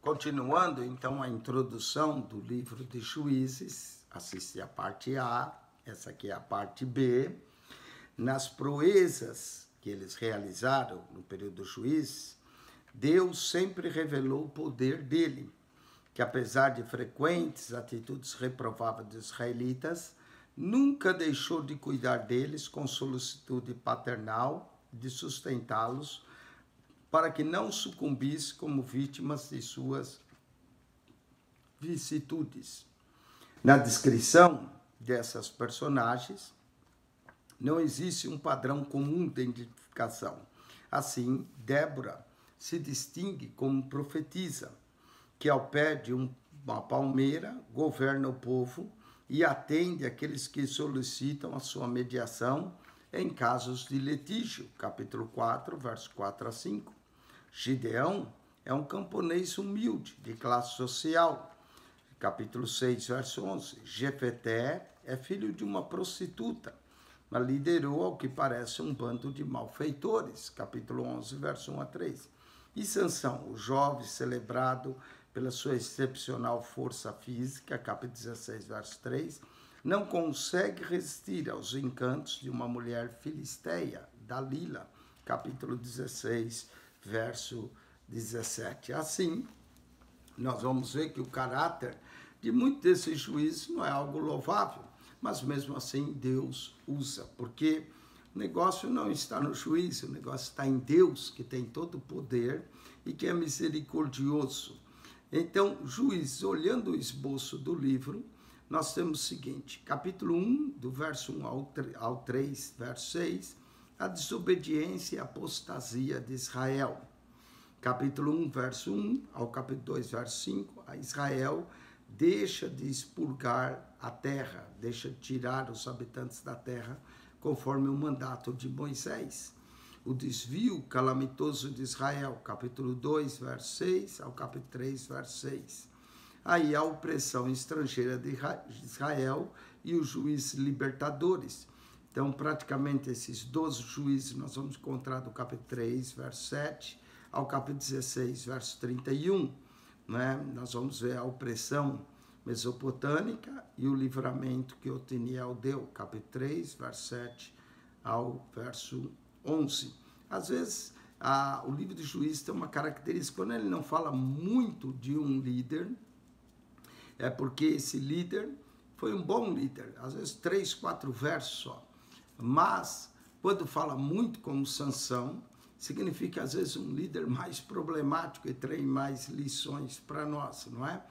Continuando, então, a introdução do livro de Juízes, assiste a parte A, essa aqui é a parte B. Nas proezas que eles realizaram no período do Juízes, Deus sempre revelou o poder dele, que apesar de frequentes atitudes reprováveis dos israelitas, nunca deixou de cuidar deles com solicitude paternal, de sustentá-los, para que não sucumbissem como vítimas de suas vicissitudes. Na descrição dessas personagens, não existe um padrão comum de identificação. Assim, Débora se distingue como profetisa, que ao pé de uma palmeira governa o povo e atende aqueles que solicitam a sua mediação em casos de litígio. Capítulo 4, verso 4 a 5. Gideão é um camponês humilde, de classe social. Capítulo 6, verso 11. Jefeté é filho de uma prostituta, mas liderou, ao que parece, um bando de malfeitores. Capítulo 11, verso 1 a 3. E Sansão, o jovem celebrado pela sua excepcional força física, capítulo 16, verso 3, não consegue resistir aos encantos de uma mulher filisteia, Dalila, capítulo 16, verso 17. Assim, nós vamos ver que o caráter de muitos desses juízes não é algo louvável, mas mesmo assim Deus usa, porque o negócio não está no juízo, o negócio está em Deus, que tem todo o poder e que é misericordioso. Então, Juízes, olhando o esboço do livro, nós temos o seguinte, capítulo 1, do verso 1 ao 3, verso 6, a desobediência e a apostasia de Israel. Capítulo 1, verso 1 ao capítulo 2, verso 5, a Israel deixa de expurgar a terra, deixa de tirar os habitantes da terra, conforme o mandato de Moisés. O desvio calamitoso de Israel, capítulo 2, verso 6 ao capítulo 3, verso 6. Aí a opressão estrangeira de Israel e os juízes libertadores. Então, praticamente esses 12 juízes nós vamos encontrar do capítulo 3, verso 7 ao capítulo 16, verso 31. Né? Nós vamos ver a opressão mesopotâmica e o livramento que Otiniel deu, capítulo 3, verso 7 ao verso 11. Às vezes, o livro de Juízes tem uma característica, quando ele não fala muito de um líder, é porque esse líder foi um bom líder, às vezes 3, 4 versos só. Mas, quando fala muito como Sansão, significa às vezes um líder mais problemático e traz mais lições para nós, não é?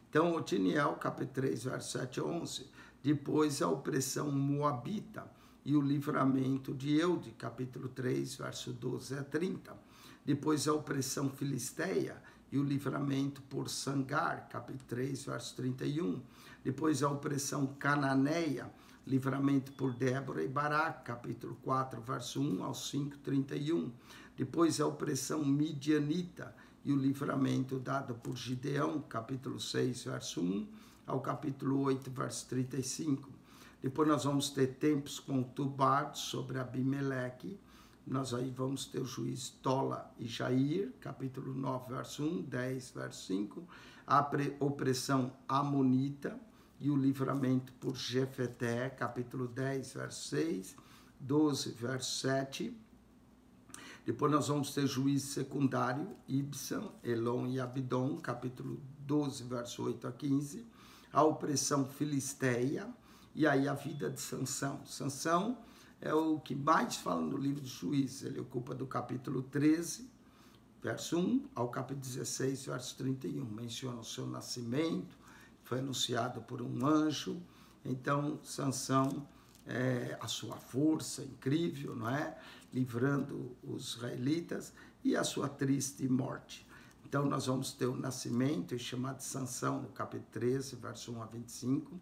Então, Otiniel, capítulo 3, verso 7 a 11. Depois, a opressão moabita e o livramento de Eude, capítulo 3, verso 12 a 30. Depois, a opressão filisteia e o livramento por Sangar, capítulo 3, verso 31. Depois, a opressão cananeia, livramento por Débora e Baraque, capítulo 4, verso 1 ao 5, 31. Depois, a opressão midianita e o livramento dado por Gideão, capítulo 6, verso 1 ao capítulo 8, verso 35. Depois nós vamos ter tempos conturbados sobre Abimeleque. Nós aí vamos ter o juiz Tola e Jair, capítulo 9, verso 1, 10, verso 5. A opressão amonita e o livramento por Jefeté, capítulo 10, verso 6, 12, verso 7. Depois nós vamos ter juiz secundário, Ibsam, Elon e Abidom, capítulo 12, verso 8 a 15. A opressão filisteia e aí a vida de Sansão. Sansão é o que mais fala no livro de Juízes. Ele ocupa do capítulo 13, verso 1 ao capítulo 16, verso 31. Menciona o seu nascimento, foi anunciado por um anjo. Então, Sansão, a sua força incrível, não é? Livrando os israelitas e a sua triste morte. Então, nós vamos ter o nascimento, chamado de Sansão, no capítulo 13, verso 1 a 25.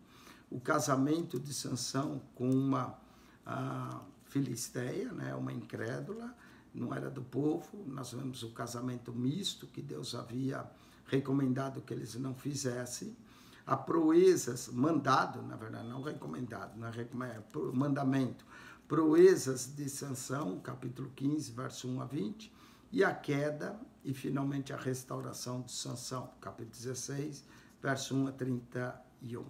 O casamento de Sansão com uma filisteia, né, uma incrédula, não era do povo. Nós vemos o casamento misto, que Deus havia recomendado que eles não fizessem. A proezas, mandado, na verdade, não recomendado, não é mandamento. Proezas de Sansão, capítulo 15, verso 1 a 20. e a queda e finalmente a restauração de Sansão, capítulo 16, verso 1 a 31.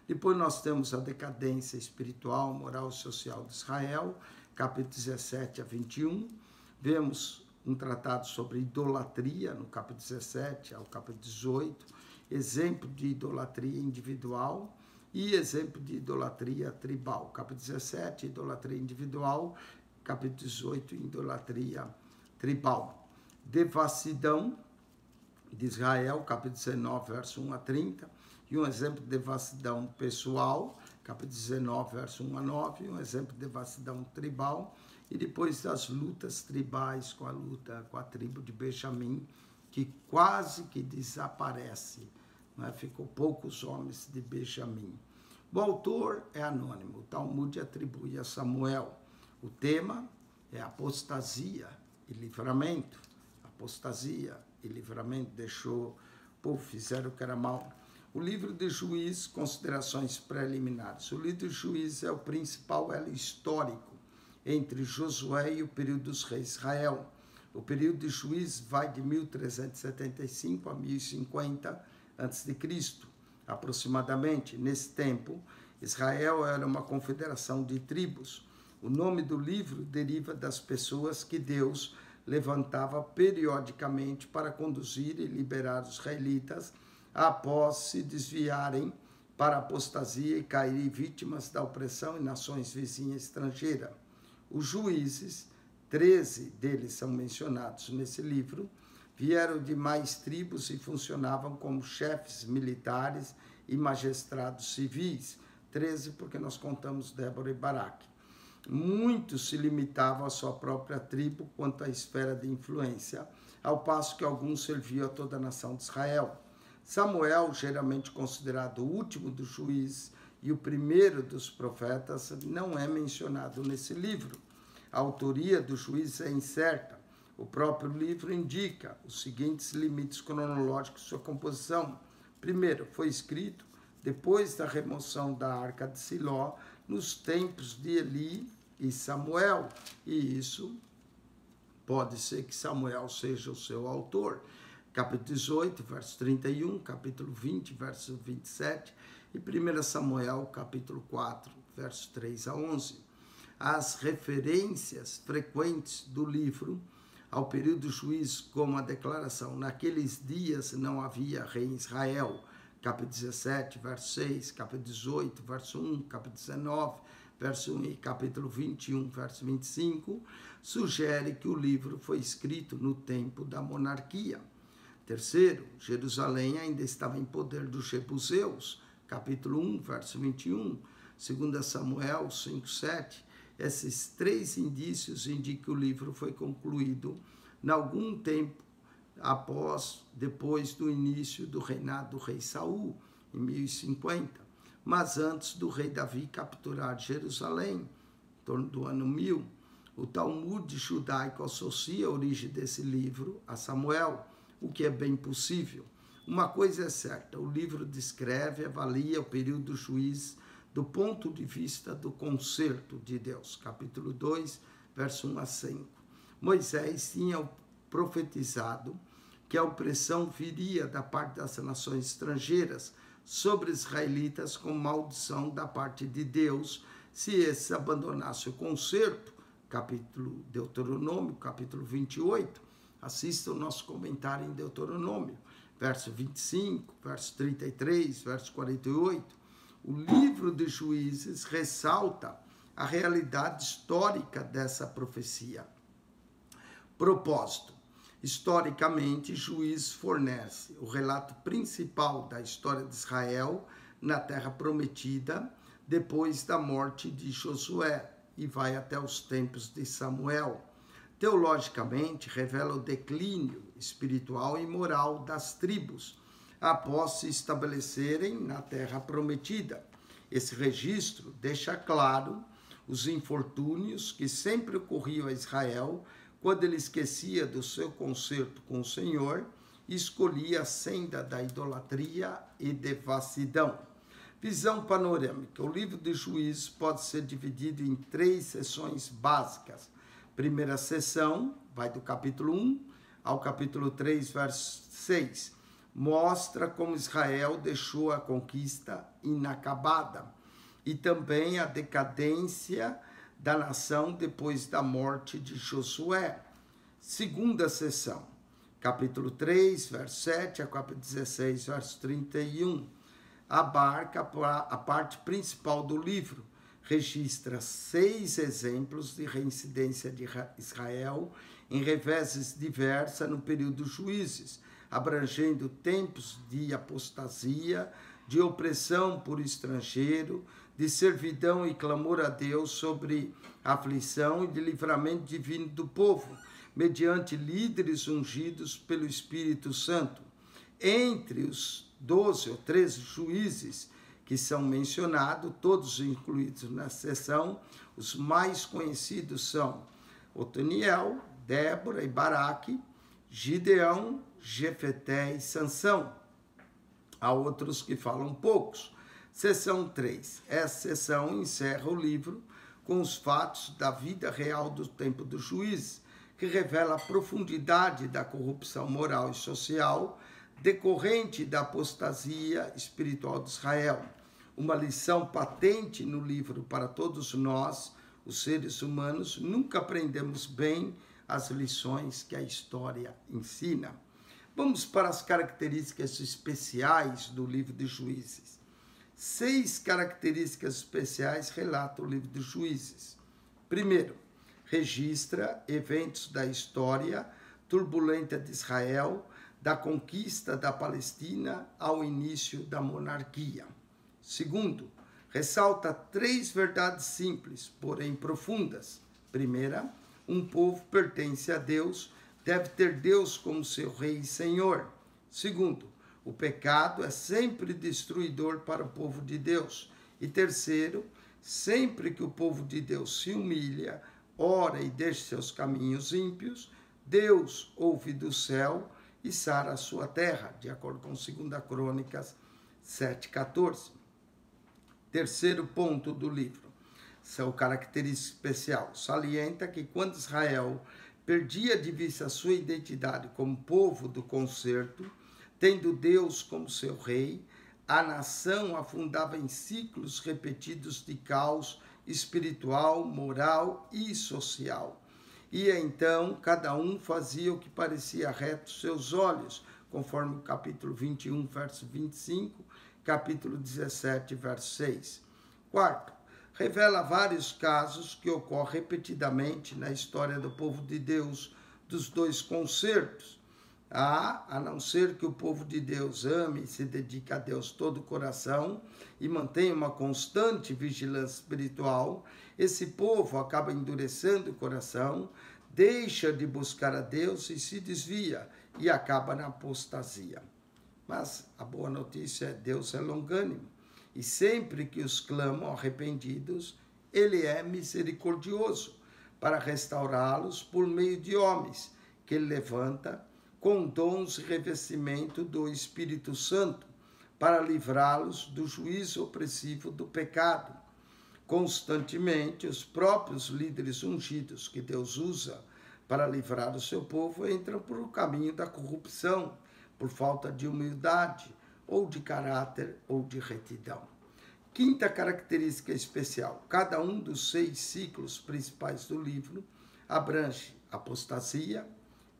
Depois nós temos a decadência espiritual, moral e social de Israel, capítulo 17 a 21. Vemos um tratado sobre idolatria, no capítulo 17 ao capítulo 18, exemplo de idolatria individual e exemplo de idolatria tribal. Capítulo 17, idolatria individual, capítulo 18, idolatria tribal. Devassidão de Israel, capítulo 19, verso 1 a 30, e um exemplo de devassidão pessoal, capítulo 19, verso 1 a 9, e um exemplo de devassidão tribal, e depois das lutas tribais com a tribo de Benjamim, que quase que desaparece, né? Ficou poucos homens de Benjamim. O autor é anônimo, o Talmud atribui a Samuel. O tema é apostasia e livramento. Apostasia e livramento, deixou, fizeram o que era mal. O livro de Juízes, considerações preliminares. O livro de Juízes é o principal elo histórico entre Josué e o período dos reis de Israel. O período de Juízes vai de 1375 a 1050 a.C., aproximadamente. Nesse tempo, Israel era uma confederação de tribos. O nome do livro deriva das pessoas que Deus levantava periodicamente para conduzir e liberar os israelitas após se desviarem para a apostasia e caírem vítimas da opressão em nações vizinhas estrangeiras. Os juízes, 13 deles são mencionados nesse livro, vieram de mais tribos e funcionavam como chefes militares e magistrados civis. 13 porque nós contamos Débora e Baraque. Muitos se limitavam à sua própria tribo quanto à esfera de influência, ao passo que alguns serviam a toda a nação de Israel. Samuel, geralmente considerado o último dos juízes e o primeiro dos profetas, não é mencionado nesse livro. A autoria dos juízes é incerta. O próprio livro indica os seguintes limites cronológicos de sua composição. Primeiro, foi escrito depois da remoção da Arca de Siló, nos tempos de Eli e Samuel. E isso pode ser que Samuel seja o seu autor. Capítulo 18, verso 31, capítulo 20, verso 27, e 1 Samuel, capítulo 4, verso 3 a 11. As referências frequentes do livro ao período dos juízes, como a declaração, naqueles dias não havia rei em Israel, capítulo 17, verso 6, capítulo 18, verso 1, capítulo 19, verso 1 e capítulo 21, verso 25, sugere que o livro foi escrito no tempo da monarquia. Terceiro, Jerusalém ainda estava em poder dos jebuseus, capítulo 1, verso 21, 2 Samuel 5, 7. Esses três indícios indicam que o livro foi concluído em algum tempo depois do início do reinado do rei Saul, em 1050, mas antes do rei Davi capturar Jerusalém, em torno do ano 1000. O Talmud judaico associa a origem desse livro a Samuel, o que é bem possível. Uma coisa é certa, o livro descreve e avalia o período dos juízes do ponto de vista do conserto de Deus. Capítulo 2, verso 1 a 5. Moisés tinha profetizado que a opressão viria da parte das nações estrangeiras sobre os israelitas com maldição da parte de Deus, se esses abandonassem o conserto. Capítulo Deuteronômio, capítulo 28. Assista o nosso comentário em Deuteronômio, verso 25, verso 33, verso 48. O livro de Juízes ressalta a realidade histórica dessa profecia. Propósito. Historicamente, Juízes fornece o relato principal da história de Israel na Terra Prometida, depois da morte de Josué, e vai até os tempos de Samuel. Teologicamente, revela o declínio espiritual e moral das tribos, após se estabelecerem na Terra Prometida. Esse registro deixa claro os infortúnios que sempre ocorriam a Israel quando ele esquecia do seu conserto com o Senhor e escolhia a senda da idolatria e devassidão. Visão panorâmica. O livro de Juízes pode ser dividido em 3 seções básicas. Primeira seção vai do capítulo 1 ao capítulo 3, verso 6, mostra como Israel deixou a conquista inacabada e também a decadência da nação depois da morte de Josué. Segunda seção, capítulo 3, verso 7 a capítulo 16, verso 31, abarca a parte principal do livro, registra 6 exemplos de reincidência de Israel em reveses diversas no período dos juízes, abrangendo tempos de apostasia, de opressão por estrangeiro, de servidão e clamor a Deus sobre aflição e de livramento divino do povo, mediante líderes ungidos pelo Espírito Santo. Entre os 12 ou 13 juízes que são mencionados, todos incluídos na seção, os mais conhecidos são Otoniel, Débora e Baraque, Gideão, Jefeté e Sansão. Há outros que falam poucos. Seção 3. Essa seção encerra o livro com os fatos da vida real do tempo dos juízes, que revela a profundidade da corrupção moral e social decorrente da apostasia espiritual de Israel. Uma lição patente no livro para todos nós, os seres humanos, nunca aprendemos bem as lições que a história ensina. Vamos para as características especiais do livro de Juízes. 6 características especiais relata o livro de Juízes. Primeiro, registra eventos da história turbulenta de Israel, da conquista da Palestina ao início da monarquia. Segundo, ressalta 3 verdades simples, porém profundas. Primeira, um povo pertence a Deus, deve ter Deus como seu rei e senhor. Segundo, o pecado é sempre destruidor para o povo de Deus. E terceiro, sempre que o povo de Deus se humilha, ora e deixa seus caminhos ímpios, Deus ouve do céu e sara a sua terra, de acordo com 2 Crônicas 7,14. Terceiro ponto do livro, sua característica especial, salienta que quando Israel perdia de vista a sua identidade como povo do concerto, tendo Deus como seu rei, a nação afundava em ciclos repetidos de caos espiritual, moral e social. E então cada um fazia o que parecia reto aos seus olhos, conforme o capítulo 21, verso 25, capítulo 17, verso 6. Quarto, revela vários casos que ocorrem repetidamente na história do povo de Deus, dos 2 concertos. A não ser que o povo de Deus ame e se dedique a Deus todo o coração e mantenha uma constante vigilância espiritual, esse povo acaba endurecendo o coração, deixa de buscar a Deus e se desvia e acaba na apostasia. Mas a boa notícia é Deus é longânimo e sempre que os clamam arrependidos, Ele é misericordioso para restaurá-los por meio de homens que Ele levanta com dons e revestimento do Espírito Santo, para livrá-los do juízo opressivo do pecado. Constantemente, os próprios líderes ungidos que Deus usa para livrar o seu povo entram por o caminho da corrupção, por falta de humildade, ou de caráter, ou de retidão. Quinta característica especial, cada um dos 6 ciclos principais do livro abrange apostasia,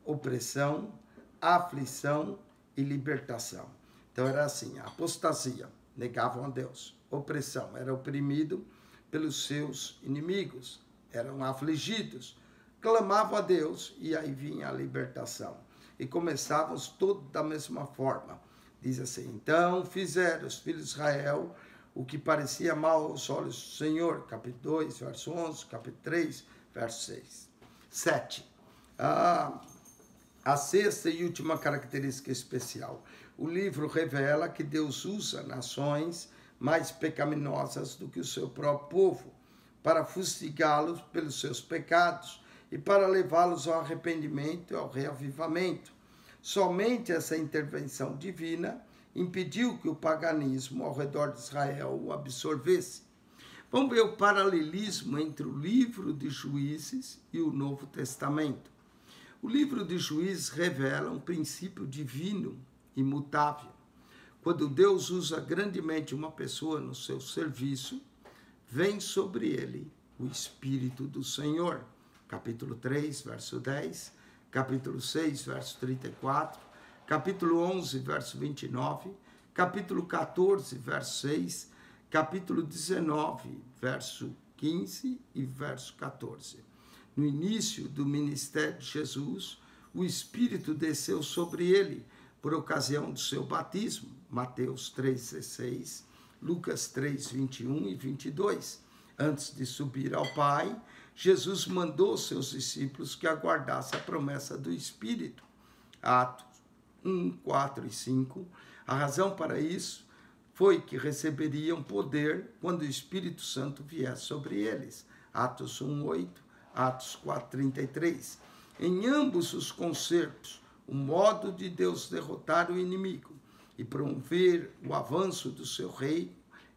opressão, aflição e libertação. Então era assim, a apostasia, negavam a Deus. Opressão, era oprimido pelos seus inimigos, eram afligidos, clamavam a Deus e aí vinha a libertação. E começávamos todos da mesma forma. Diz assim, então fizeram os filhos de Israel o que parecia mal aos olhos do Senhor. Capítulo 2, verso 11, capítulo 3, verso 6. 7. A sexta e última característica especial. O livro revela que Deus usa nações mais pecaminosas do que o seu próprio povo para fustigá-los pelos seus pecados e para levá-los ao arrependimento e ao reavivamento. Somente essa intervenção divina impediu que o paganismo ao redor de Israel o absorvesse. Vamos ver o paralelismo entre o livro de Juízes e o Novo Testamento. O livro de Juízes revela um princípio divino, imutável. Quando Deus usa grandemente uma pessoa no seu serviço, vem sobre ele o Espírito do Senhor. Capítulo 3, verso 10, capítulo 6, verso 34, capítulo 11, verso 29, capítulo 14, verso 6, capítulo 19, verso 15 e verso 14. No início do ministério de Jesus, o Espírito desceu sobre ele por ocasião do seu batismo, Mateus 3,16, Lucas 3, 21 e 22. Antes de subir ao Pai, Jesus mandou seus discípulos que aguardassem a promessa do Espírito. Atos 1, 4 e 5. A razão para isso foi que receberiam poder quando o Espírito Santo viesse sobre eles. Atos 1, 8, Atos 4, 33. Em ambos os concertos, o modo de Deus derrotar o inimigo e promover o avanço do seu reino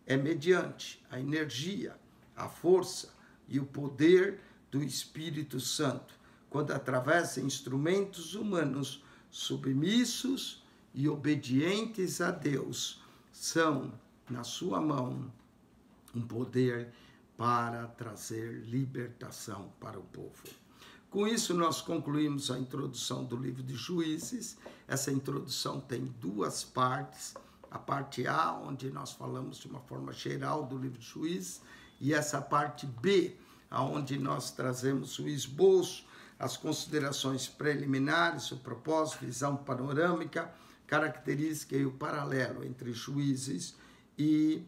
é mediante a energia, a força e o poder do Espírito Santo, quando através de instrumentos humanos submissos e obedientes a Deus, são, na sua mão, um poder para trazer libertação para o povo. Com isso, nós concluímos a introdução do livro de Juízes. Essa introdução tem duas partes. A parte A, onde nós falamos de uma forma geral do livro de Juízes, e essa parte B, onde nós trazemos o esboço, as considerações preliminares, o propósito, visão panorâmica, característica e o paralelo entre Juízes e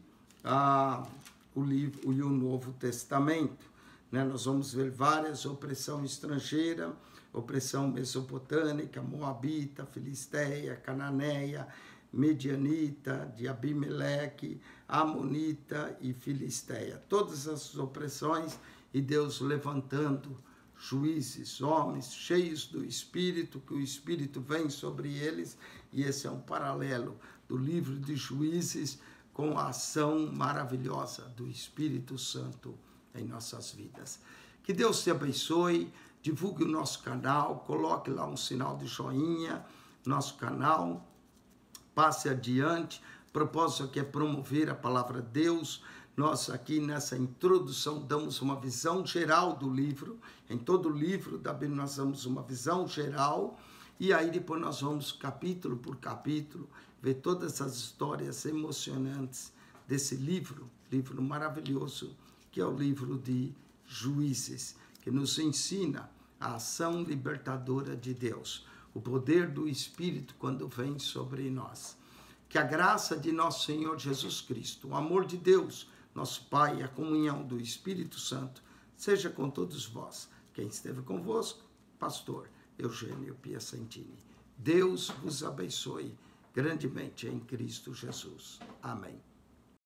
o livro e o Novo Testamento. Nós vamos ver várias: opressão estrangeira, opressão mesopotâmica, moabita, filisteia, cananeia, medianita, de Abimeleque, amonita e filisteia. Todas essas opressões, e Deus levantando juízes, homens cheios do Espírito, que o Espírito vem sobre eles, e esse é um paralelo do livro de Juízes com a ação maravilhosa do Espírito Santo em nossas vidas. Que Deus te abençoe, divulgue o nosso canal, coloque lá um sinal de joinha, nosso canal, passe adiante. O propósito aqui é promover a palavra de Deus. Nós aqui nessa introdução damos uma visão geral do livro. Em todo o livro da Bíblia nós damos uma visão geral, e aí depois nós vamos capítulo por capítulo ver todas as histórias emocionantes desse livro maravilhoso, que é o livro de Juízes, que nos ensina a ação libertadora de Deus, o poder do Espírito quando vem sobre nós. Que a graça de nosso Senhor Jesus Cristo, o amor de Deus, nosso Pai, e a comunhão do Espírito Santo seja com todos vós. Quem esteve convosco, pastor Eugênio Piacentini. Deus vos abençoe grandemente em Cristo Jesus. Amém.